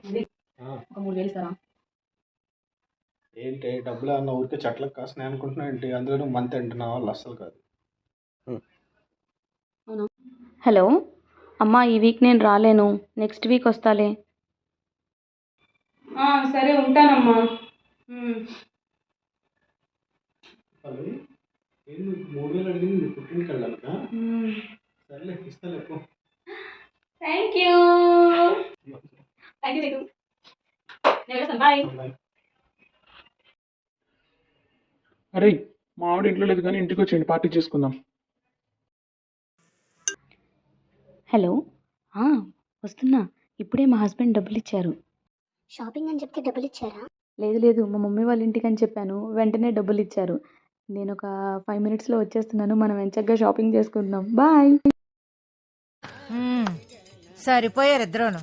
అది ఆ, ఒక 3000 ఇస్తారా? ఏంటి డబ్బులు అన్న ఊరికే చెట్లకు కాస్తున్నాయి అనుకుంటున్నావు ఏంటి? అందులో మంత్ ఎండ్ నా వాళ్ళు అస్సలు కాదు. అవునా? హలో అమ్మా, ఈ వీక్ నేను రాలేను, నెక్స్ట్ వీక్ వస్తాలే. సరే ఉంటానమ్మా. పల్లవి, ఏంటి 3000 అడిగింది నీ పుట్టింటికి వెళ్ళాలక? సర్లే ఇస్తాలే పో. Thank you. Thank you. నేను వెళ్తాను, బాయ్. బాయ్. అరే, మా ఆవిడ ఇంట్లో లేదు కానీ ఇంటికి వచ్చేయండి, పార్టీ చేసుకుందాం. హలో వస్తున్నా. ఇప్పుడే మా హస్బెండ్ డబ్బులు ఇచ్చారు. షాపింగ్ అని చెప్తే డబ్బులు ఇచ్చారా? లేదు లేదు, మా మమ్మీ వాళ్ళ ఇంటికి అని చెప్పాను, వెంటనే డబ్బులు ఇచ్చారు. నేను ఒక 5 మినిట్స్లో వచ్చేస్తున్నాను. మనం ఎంచక్కా షాపింగ్ చేసుకుందాం. బాయ్. సరిపోయారు ఇద్దరూను.